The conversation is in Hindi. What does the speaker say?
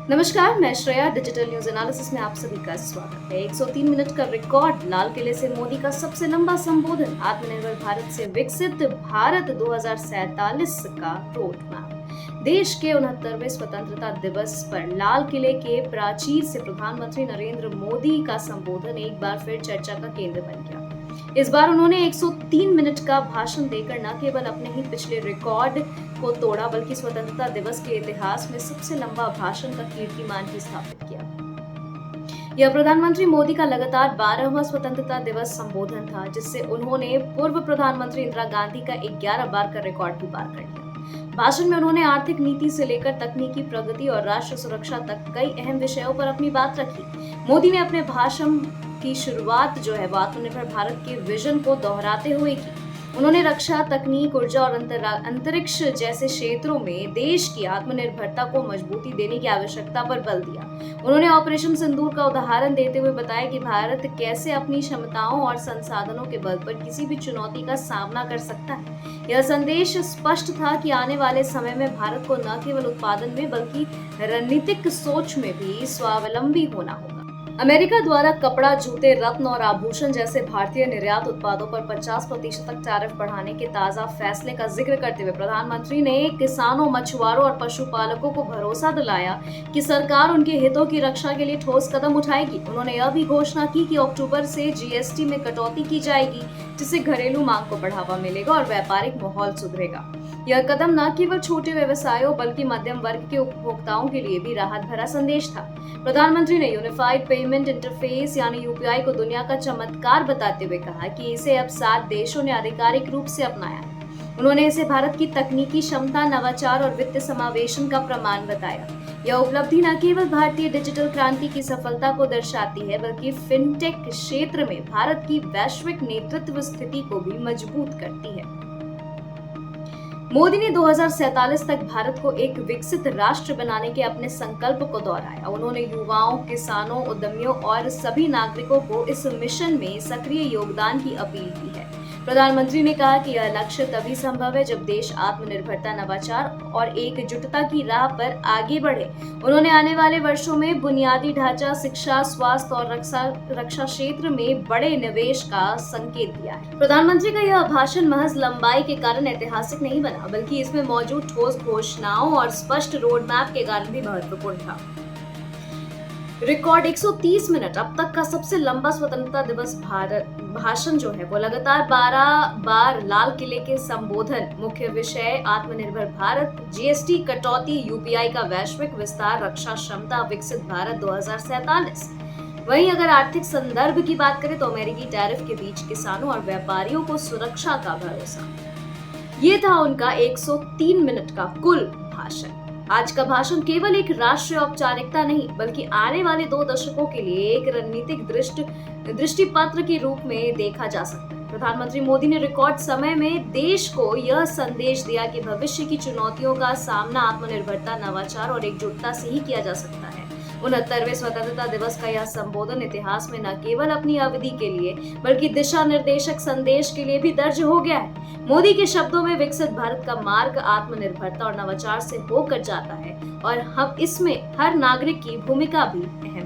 नमस्कार, मैं श्रेया डिजिटल न्यूज एनालिसिस में आप सभी का स्वागत है। 103 मिनट का रिकॉर्ड, लाल किले से मोदी का सबसे लंबा संबोधन, आत्मनिर्भर भारत से विकसित भारत 2047 का रोड मैप। देश के 69वें स्वतंत्रता दिवस पर लाल किले के प्राचीर से प्रधानमंत्री नरेंद्र मोदी का संबोधन एक बार फिर चर्चा का केंद्र बन गया। इस बार उन्होंने 103 मिनट का भाषण देकर न केवल अपने ही पिछले रिकॉर्ड को तोड़ा, बल्कि स्वतंत्रता दिवस के इतिहास में सबसे लंबा भाषण का कीर्तिमान भी स्थापित किया। यह प्रधानमंत्री मोदी का लगातार 12वां स्वतंत्रता दिवस संबोधन था, जिससे उन्होंने पूर्व प्रधानमंत्री इंदिरा गांधी का 11 बार का रिकॉर्ड भी पार कर लिया। भाषण में उन्होंने आर्थिक नीति से लेकर तकनीकी प्रगति और राष्ट्र सुरक्षा तक कई अहम विषयों पर अपनी बात रखी। मोदी ने अपने भाषण की शुरुआत जो है वो आत्मनिर्भर भारत के विजन को दोहराते हुए की। उन्होंने रक्षा, तकनीक, ऊर्जा और अंतरिक्ष जैसे क्षेत्रों में देश की आत्मनिर्भरता को मजबूती देने की आवश्यकता पर बल दिया। उन्होंने ऑपरेशन सिंदूर का उदाहरण देते हुए बताया कि भारत कैसे अपनी क्षमताओं और संसाधनों के बल पर किसी भी चुनौती का सामना कर सकता है। यह संदेश स्पष्ट था कि आने वाले समय में भारत को न केवल उत्पादन में बल्कि रणनीतिक सोच में भी स्वावलंबी होना होगा। अमेरिका द्वारा कपड़ा, जूते, रत्न और आभूषण जैसे भारतीय निर्यात उत्पादों पर 50% तक टैरिफ बढ़ाने के ताजा फैसले का जिक्र करते हुए प्रधानमंत्री ने किसानों, मछुआरों और पशुपालकों को भरोसा दिलाया कि सरकार उनके हितों की रक्षा के लिए ठोस कदम उठाएगी। उन्होंने यह भी घोषणा की कि अक्टूबर से जीएसटी में कटौती की जाएगी, जिससे घरेलू मांग को बढ़ावा मिलेगा और व्यापारिक माहौल सुधरेगा। यह कदम न केवल छोटे व्यवसायों बल्कि मध्यम वर्ग के उपभोक्ताओं के लिए भी राहत भरा संदेश था। प्रधानमंत्री ने यूनिफाइड पेमेंट इंटरफेस यानी यूपीआई को दुनिया का चमत्कार बताते हुए कहा कि इसे अब 7 देशों ने आधिकारिक रूप से अपनाया है। उन्होंने इसे भारत की तकनीकी क्षमता, नवाचार और वित्त समावेशन का प्रमाण बताया। यह उपलब्धि न केवल भारतीय डिजिटल क्रांति की सफलता को दर्शाती है, बल्कि फिनटेक क्षेत्र में भारत की वैश्विक नेतृत्व स्थिति को भी मजबूत करती है। मोदी ने 2047 तक भारत को एक विकसित राष्ट्र बनाने के अपने संकल्प को दोहराया। उन्होंने युवाओं, किसानों, उद्यमियों और सभी नागरिकों को इस मिशन में सक्रिय योगदान की अपील की है। प्रधानमंत्री ने कहा कि यह लक्ष्य तभी संभव है जब देश आत्मनिर्भरता, नवाचार और एकजुटता की राह पर आगे बढ़े। उन्होंने आने वाले वर्षों में बुनियादी ढांचा, शिक्षा, स्वास्थ्य और रक्षा क्षेत्र में बड़े निवेश का संकेत दिया है। प्रधानमंत्री का यह भाषण महज लंबाई के कारण ऐतिहासिक नहीं बना, बल्कि इसमें मौजूद ठोस घोषणाओं और स्पष्ट रोड मैप के कारण भी महत्वपूर्ण था। रिकॉर्ड 130 मिनट, अब तक का सबसे लंबा स्वतंत्रता दिवस भाषण जो है वो लगातार 12 बार, लाल किले के संबोधन, मुख्य विषय आत्मनिर्भर भारत, जीएसटी कटौती, यूपीआई का वैश्विक विस्तार, रक्षा क्षमता, विकसित भारत 2047। वहीं अगर आर्थिक संदर्भ की बात करें तो अमेरिकी टैरिफ के बीच किसानों और व्यापारियों को सुरक्षा का भरोसा। ये था उनका 103 मिनट का कुल भाषण। आज का भाषण केवल एक राष्ट्रीय औपचारिकता नहीं, बल्कि आने वाले 2 दशकों के लिए एक रणनीतिक दृष्टिपत्र के रूप में देखा जा सकता है। प्रधानमंत्री मोदी ने रिकॉर्ड समय में देश को यह संदेश दिया कि भविष्य की चुनौतियों का सामना आत्मनिर्भरता, नवाचार और एकजुटता से ही किया जा सकता है। 69वें स्वतंत्रता दिवस का यह संबोधन इतिहास में न केवल अपनी अवधि के लिए बल्कि दिशा निर्देशक संदेश के लिए भी दर्ज हो गया है। मोदी के शब्दों में विकसित भारत का मार्ग आत्मनिर्भरता और नवाचार से होकर जाता है और हम इसमें हर नागरिक की भूमिका भी अहम